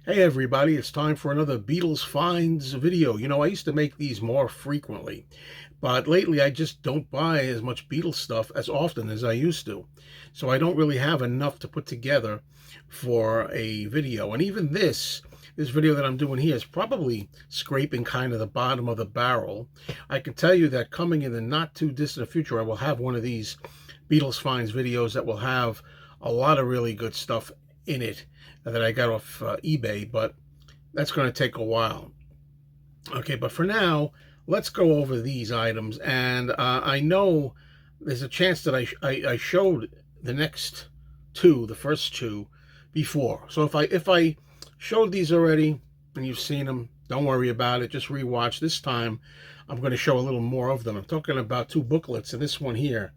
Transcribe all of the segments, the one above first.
Hey everybody, it's time for another Beatles Finds video. You know, I used to make these more frequently, but lately I just don't buy as much Beatles stuff as often as I used to. So I don't really have enough to put together for a video. And even this video that I'm doing here is probably scraping kind of the bottom of the barrel. I can tell you that coming in the not too distant future, I will have one of these Beatles Finds videos that will have a lot of really good stuff in it that I got off eBay, but that's going to take a while. Okay, but for now, let's go over these items. And I know there's a chance that I showed the next two, the first two, before. So if I showed these already and you've seen them, don't worry about it. Just rewatch. This time, I'm going to show a little more of them. I'm talking about two booklets, and this one here,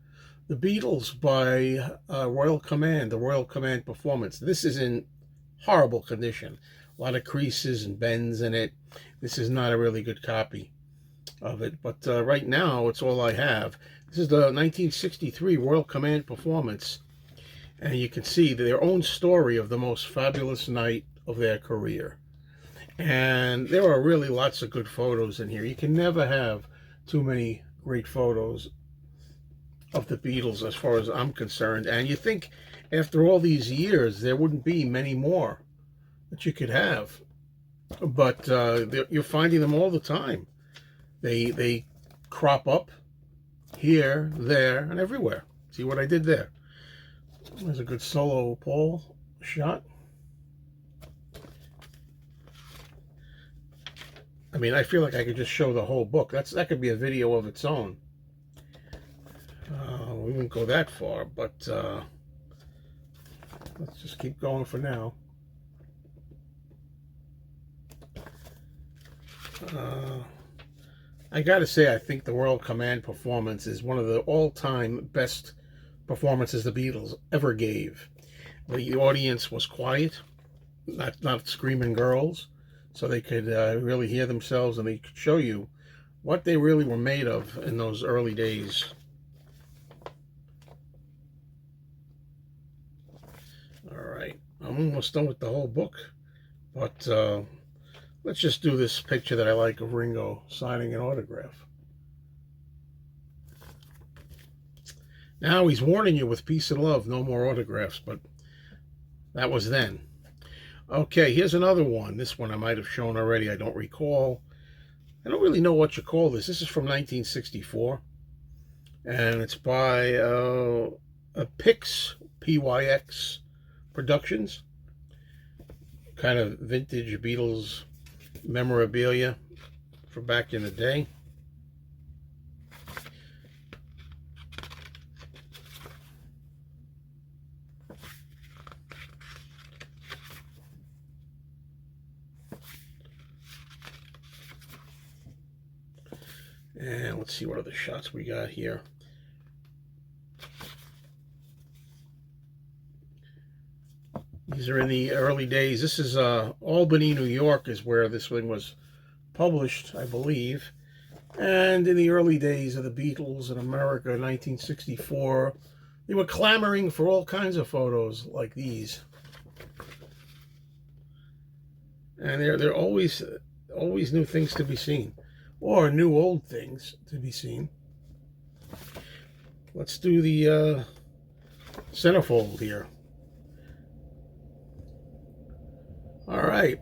The Beatles by Royal Command, the Royal Command Performance. This is in horrible condition. A lot of creases and bends in it. This is not a really good copy of it, but right now it's all I have. This is the 1963 Royal Command Performance, and you can see their own story of the most fabulous night of their career. And there are really lots of good photos in here. You can never have too many great photos of the Beatles as far as I'm concerned. And you think after all these years there wouldn't be many more that you could have, but you're finding them all the time. They crop up here, there, and everywhere. See what I did there? There's a good solo Paul shot. I mean, I feel like I could just show the whole book. That could be a video of its own. We wouldn't go that far, but let's just keep going for now. I gotta say, I think the Royal Command Performance is one of the all-time best performances the Beatles ever gave. The audience was quiet, not screaming girls, so they could really hear themselves, and they could show you what they really were made of in those early days. All right, I'm almost done with the whole book, but let's just do this picture that I like of Ringo signing an autograph. Now he's warning you with peace and love, no more autographs, but that was then. Okay, here's another one. This one I might have shown already. I don't recall. I don't really know what you call this. This is from 1964, and it's by a Pix, PYX Productions. Kind of vintage Beatles memorabilia for back in the day. And let's see what other shots we got here. These are in the early days. This is Albany, New York is where this thing was published, I believe. And in the early days of the Beatles in America, 1964, they were clamoring for all kinds of photos like these. And there are always new things to be seen, or new old things to be seen. Let's do the centerfold here. All right.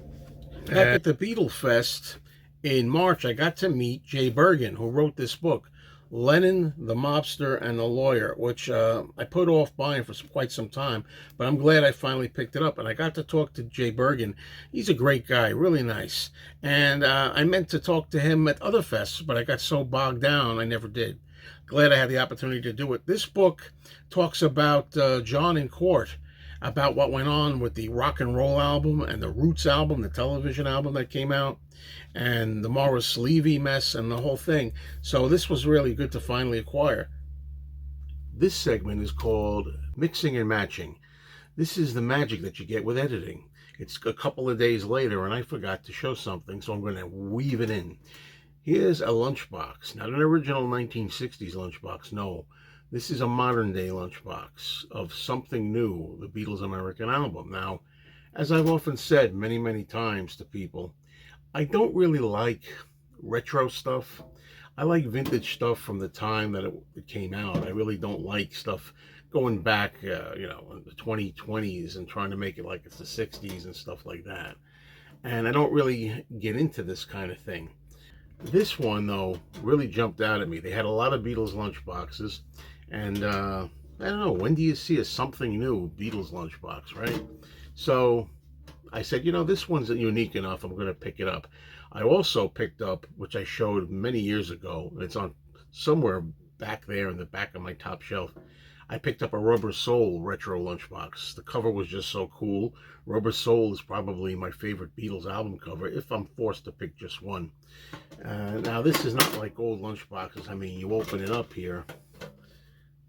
Back at the Beatle Fest in March, I got to meet Jay Bergen, who wrote this book, Lennon, the Mobster, and the Lawyer, which I put off buying for quite some time, but I'm glad I finally picked it up. And I got to talk to Jay Bergen. He's a great guy, really nice. And I meant to talk to him at other fests, but I got so bogged down, I never did. Glad I had the opportunity to do it. This book talks about John in court, about what went on with the rock and roll album and the Roots album, the television album that came out, and the Morris Levy mess and the whole thing. So this was really good to finally acquire. This segment is called Mixing and Matching. This is the magic that you get with editing. It's a couple of days later and I forgot to show something, so I'm going to weave it in. Here's a lunchbox, not an original 1960s lunchbox, no. This is a modern day lunchbox of something new, the Beatles American album. Now, As I've often said many, many times to people, I don't really like retro stuff. I like vintage stuff from the time that it came out. I really don't like stuff going back, in the 2020s and trying to make it like it's the 60s and stuff like that. And I don't really get into this kind of thing. This one, though, really jumped out at me. They had a lot of Beatles lunchboxes, and I don't know, when do you see a something new Beatles lunchbox, right? So I said, this one's unique enough, I'm going to pick it up. I also picked up, which I showed many years ago, it's on somewhere back there in the back of my top shelf. I picked up a Rubber Soul retro lunchbox. The cover was just so cool. Rubber Soul is probably my favorite Beatles album cover, if I'm forced to pick just one. Now, this is not like old lunchboxes. I mean, you open it up here,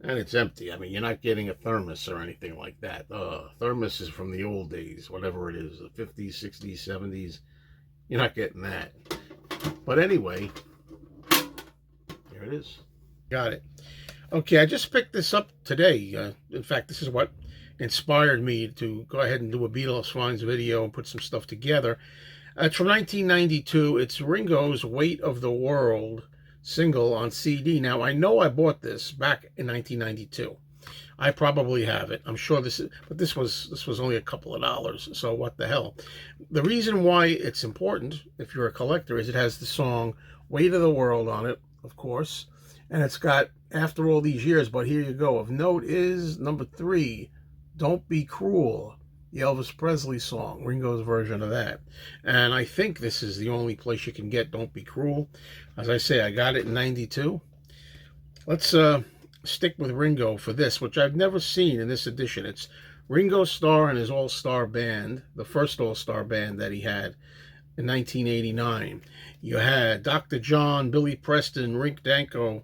and it's empty. I mean, you're not getting a thermos or anything like that. Thermos is from the old days, whatever it is, the 50s, 60s, 70s. You're not getting that. But anyway, here it is. Got it. Okay, I just picked this up today. In fact, this is what inspired me to go ahead and do a Beatles Finds video and put some stuff together. It's from 1992. It's Ringo's Weight of the World single on CD. Now, I know I bought this back in 1992. I probably have it. I'm sure but this was only a couple of dollars, so what the hell. The reason why it's important, if you're a collector, is it has the song Weight of the World on it, of course, and it's got After All These Years, but here you go. Of note is number 3, Don't Be Cruel, the Elvis Presley song, Ringo's version of that. And I think this is the only place you can get Don't Be Cruel. As I say, I got it in 92. Let's stick with Ringo for this, which I've never seen in this edition. It's Ringo Starr and his all-star band, the first all-star band that he had in 1989. You had Dr. John, Billy Preston, Rick Danko,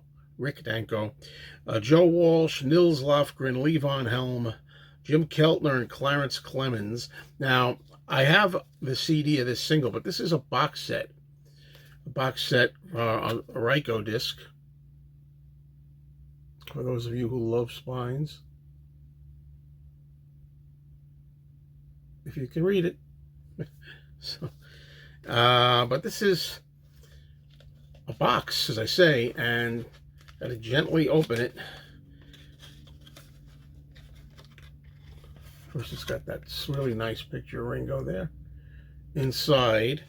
Joe Walsh, Nils Lofgren, Levon Helm, Jim Keltner, and Clarence Clemens. Now, I have the CD of this single, but this is a box set. A box set on a Ryko disc. For those of you who love spines. If you can read it. So, but this is a box, as I say, and got to gently open it. First, it's got that really nice picture of Ringo there. Inside,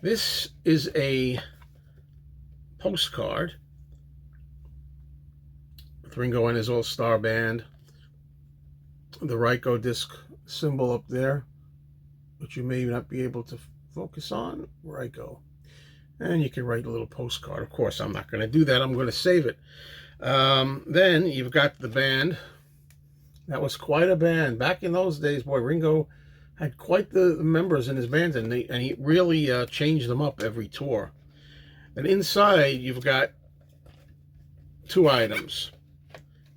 this is a postcard with Ringo and his all-star band. The Ryko disc symbol up there, which you may not be able to focus on. Ryko. And you can write a little postcard. Of course, I'm not going to do that. I'm going to save it. Then you've got the band. That was quite a band. Back in those days, boy, Ringo had quite the members in his band, and he really changed them up every tour. And inside, you've got 2 items.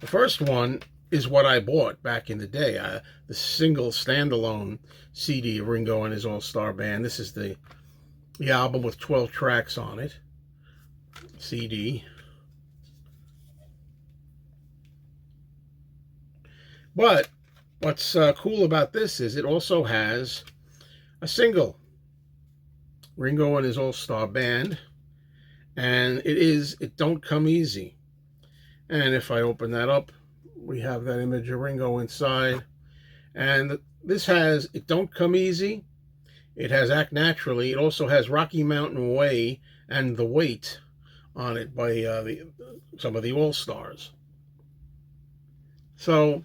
The first one is what I bought back in the day, the single standalone CD of Ringo and his all-star band. This is the album with 12 tracks on it, CD. But what's cool about this is it also has a single, Ringo and his all-star band, and It Don't Come Easy. And if I open that up, we have that image of Ringo inside. And this has It Don't Come Easy. It has Act Naturally. It also has Rocky Mountain Way and The Weight on it by some of the All-Stars. So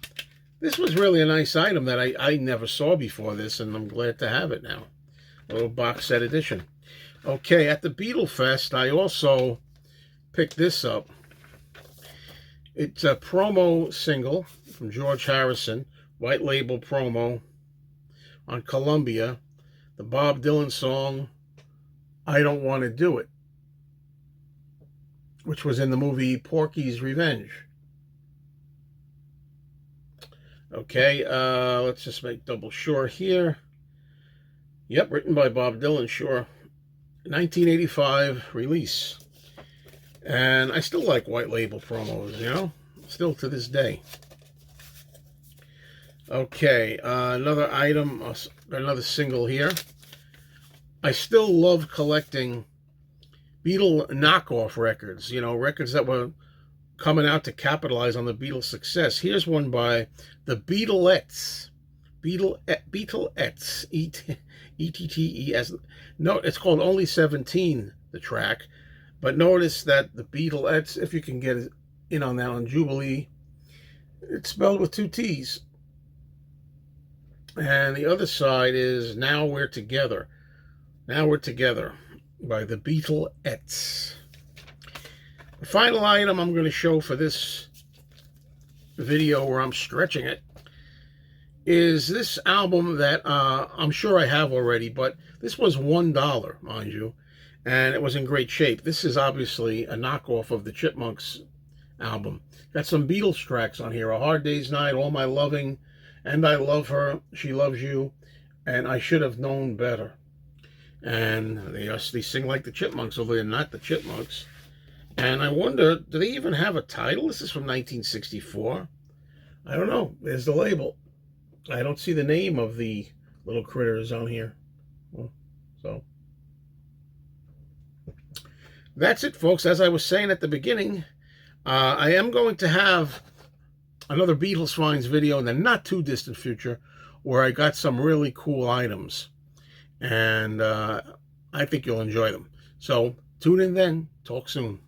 this was really a nice item that I never saw before this, and I'm glad to have it now. A little box set edition. Okay, at the Beatle Fest, I also picked this up. It's a promo single from George Harrison, white label promo on Columbia, the Bob Dylan song, I Don't Want to Do It, which was in the movie Porky's Revenge. Okay, let's just make double sure here. Yep, written by Bob Dylan, sure. 1985 release. And I still like white label promos, still to this day. Okay, another item, Got another single here. I still love collecting Beatle knockoff records, you know, records that were coming out to capitalize on the Beatles' success. Here's one by the Beatlettes. Beatlettes. E-T-T-E-S. No, it's called Only 17, the track. But notice that the Beatlettes, if you can get in on that on Jubilee, it's spelled with 2 T's. And the other side is Now We're Together. Now We're Together by the Beatlettes. The final item I'm going to show for this video, where I'm stretching it, is this album that I'm sure I have already, but this was $1, mind you, and it was in great shape. This is obviously a knockoff of the Chipmunks album. Got some Beatles tracks on here: A Hard Day's Night, All My Loving, And I Love Her, She Loves You, and I Should Have Known Better. And they sing like the Chipmunks, although they're not the Chipmunks. And I wonder, do they even have a title? This is from 1964. I don't know. There's the label. I don't see the name of the little critters on here. Well, so that's it, folks. As I was saying at the beginning, I am going to have another Beatles Finds video in the not too distant future, where I got some really cool items, and I think you'll enjoy them. So tune in then. Talk soon.